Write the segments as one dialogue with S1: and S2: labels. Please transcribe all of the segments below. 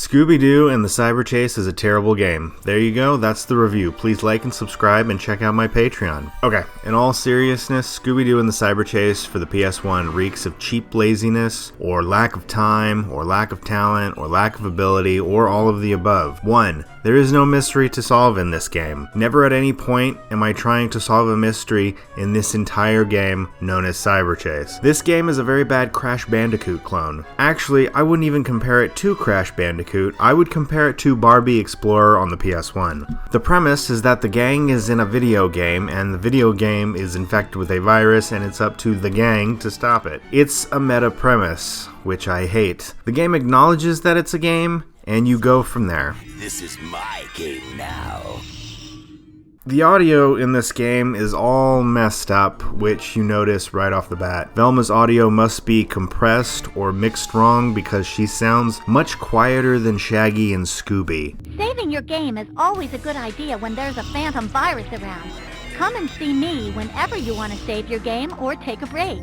S1: Scooby-Doo and the Cyber Chase is a terrible game. There you go, that's the review. Please like and subscribe and check out my Patreon. Okay, in all seriousness, Scooby-Doo and the Cyber Chase for the PS1 reeks of cheap laziness, or lack of time, or lack of talent, or lack of ability, or all of the above. 1. There is no mystery to solve in this game. Never at any point am I trying to solve a mystery in this entire game known as Cyber Chase. This game is a very bad Crash Bandicoot clone. Actually, I wouldn't even compare it to Crash Bandicoot, I would compare it to Barbie Explorer on the PS1. The premise is that the gang is in a video game, and the video game is infected with a virus, and it's up to the gang to stop it. It's a meta premise, which I hate. The game acknowledges that it's a game, and you go from there.
S2: This is my game now.
S1: The audio in this game is all messed up, which you notice right off the bat. Velma's audio must be compressed or mixed wrong because she sounds much quieter than Shaggy and Scooby.
S3: Saving your game is always a good idea when there's a phantom virus around. Come and see me whenever you want to save your game or take a break.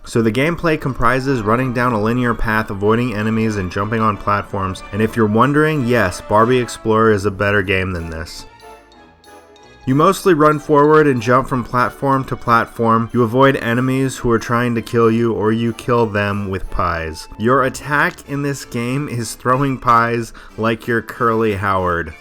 S1: So the gameplay comprises running down a linear path, avoiding enemies, and jumping on platforms. And if you're wondering, yes, Barbie Explorer is a better game than this. You mostly run forward and jump from platform to platform. You avoid enemies who are trying to kill you, or you kill them with pies. Your attack in this game is throwing pies like you're Curly Howard.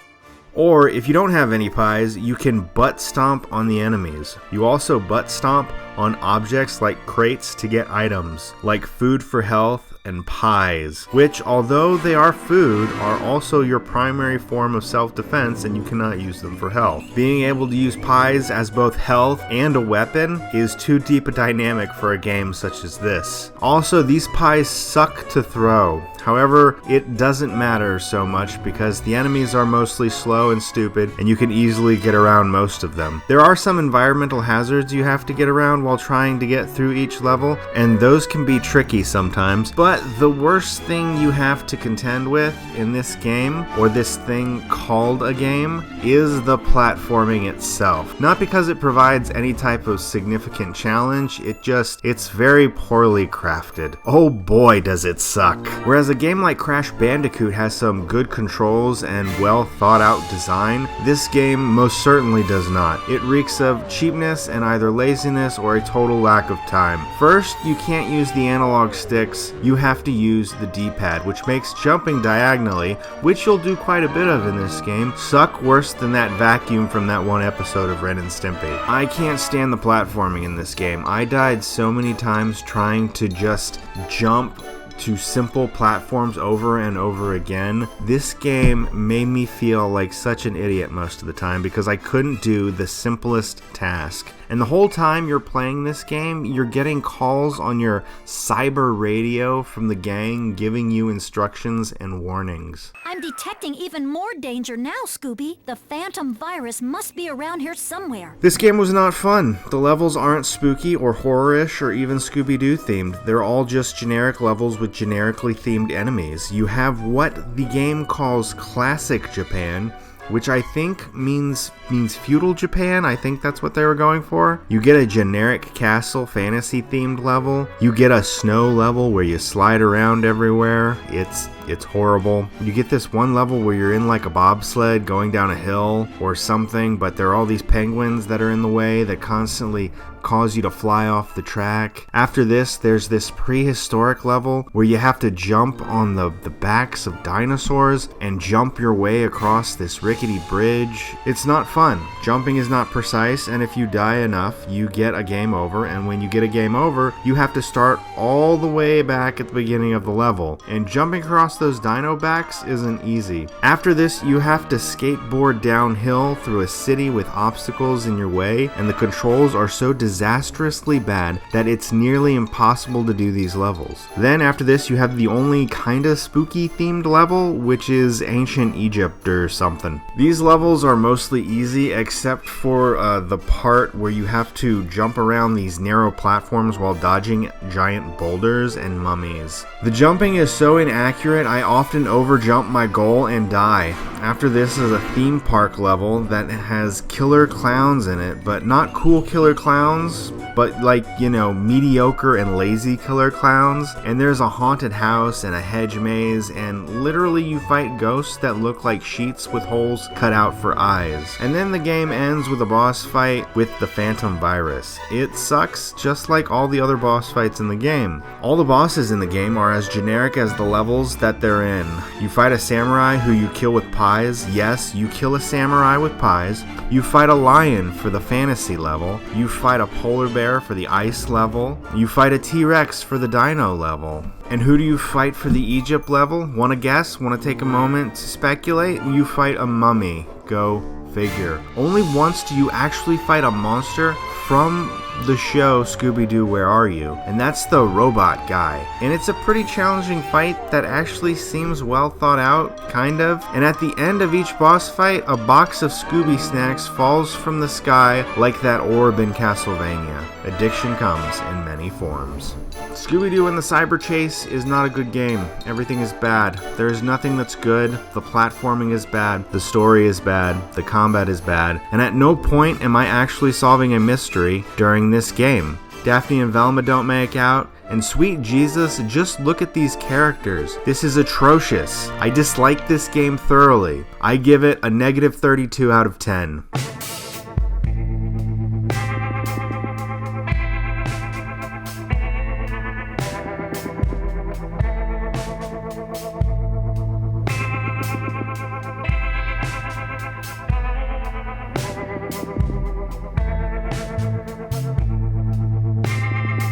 S1: Or, if you don't have any pies, you can butt stomp on the enemies. You also butt stomp on objects like crates to get items, like food for health and pies, which, although they are food, are also your primary form of self-defense, and you cannot use them for health. Being able to use pies as both health and a weapon is too deep a dynamic for a game such as this. Also, these pies suck to throw. However, it doesn't matter so much because the enemies are mostly slow and stupid, and you can easily get around most of them. There are some environmental hazards you have to get around while trying to get through each level, and those can be tricky sometimes, but the worst thing you have to contend with in this game, or this thing called a game, is the platforming itself. Not because it provides any type of significant challenge, it's very poorly crafted. Oh boy, does it suck. Whereas a game like Crash Bandicoot has some good controls and well thought out design, this game most certainly does not. It reeks of cheapness and either laziness or a total lack of time. First, you can't use the analog sticks, you have to use the D-pad, which makes jumping diagonally, which you'll do quite a bit of in this game, suck worse than that vacuum from that one episode of Ren and Stimpy. I can't stand the platforming in this game. I died so many times trying to just jump to simple platforms over and over again. This game made me feel like such an idiot most of the time because I couldn't do the simplest task. And the whole time you're playing this game, you're getting calls on your cyber radio from the gang giving you instructions and warnings.
S3: I'm detecting even more danger now, Scooby. The phantom virus must be around here somewhere.
S1: This game was not fun. The levels aren't spooky or horror-ish or even Scooby-Doo themed. They're all just generic levels with generically themed enemies. You have what the game calls classic Japan, which I think means feudal Japan. I think that's what they were going for. You get a generic castle fantasy themed level. You get a snow level where you slide around everywhere. It's horrible. You get this one level where you're in like a bobsled going down a hill or something, but there are all these penguins that are in the way that constantly cause you to fly off the track. After this, there's this prehistoric level where you have to jump on the backs of dinosaurs and jump your way across this rickety bridge. It's not fun. Jumping is not precise, and if you die enough, you get a game over, and when you get a game over, you have to start all the way back at the beginning of the level. And jumping across those dino backs isn't easy. After this, you have to skateboard downhill through a city with obstacles in your way, and the controls are so disastrously bad that it's nearly impossible to do these levels. Then after this, you have the only kinda spooky themed level, which is Ancient Egypt or something. These levels are mostly easy except for the part where you have to jump around these narrow platforms while dodging giant boulders and mummies. The jumping is so inaccurate it, I often overjump my goal and die. After this is a theme park level that has killer clowns in it, but not cool killer clowns, but like, you know, mediocre and lazy killer clowns. And there's a haunted house and a hedge maze, and literally you fight ghosts that look like sheets with holes cut out for eyes. And then the game ends with a boss fight with the phantom virus. It sucks just like all the other boss fights in the game. All the bosses in the game are as generic as the levels that they're in. You fight a samurai who you kill with pies. Yes, you kill a samurai with pies. You fight a lion for the fantasy level. You fight a polar bear for the ice level. You fight a T-Rex for the dino level. And who do you fight for the Egypt level? Wanna guess? Wanna take a moment to speculate? You fight a mummy. Go figure. Only once do you actually fight a monster from the show Scooby-Doo, Where Are You? And that's the robot guy. And it's a pretty challenging fight that actually seems well thought out, kind of. And at the end of each boss fight, a box of Scooby snacks falls from the sky like that orb in Castlevania. Addiction comes in many forms. Scooby-Doo and the Cyber Chase is not a good game. Everything is bad. There is nothing that's good. The platforming is bad. The story is bad. The combat is bad. And at no point am I actually solving a mystery during this game. Daphne and Velma don't make out. And sweet Jesus, just look at these characters. This is atrocious. I dislike this game thoroughly. I give it a -32 out of 10.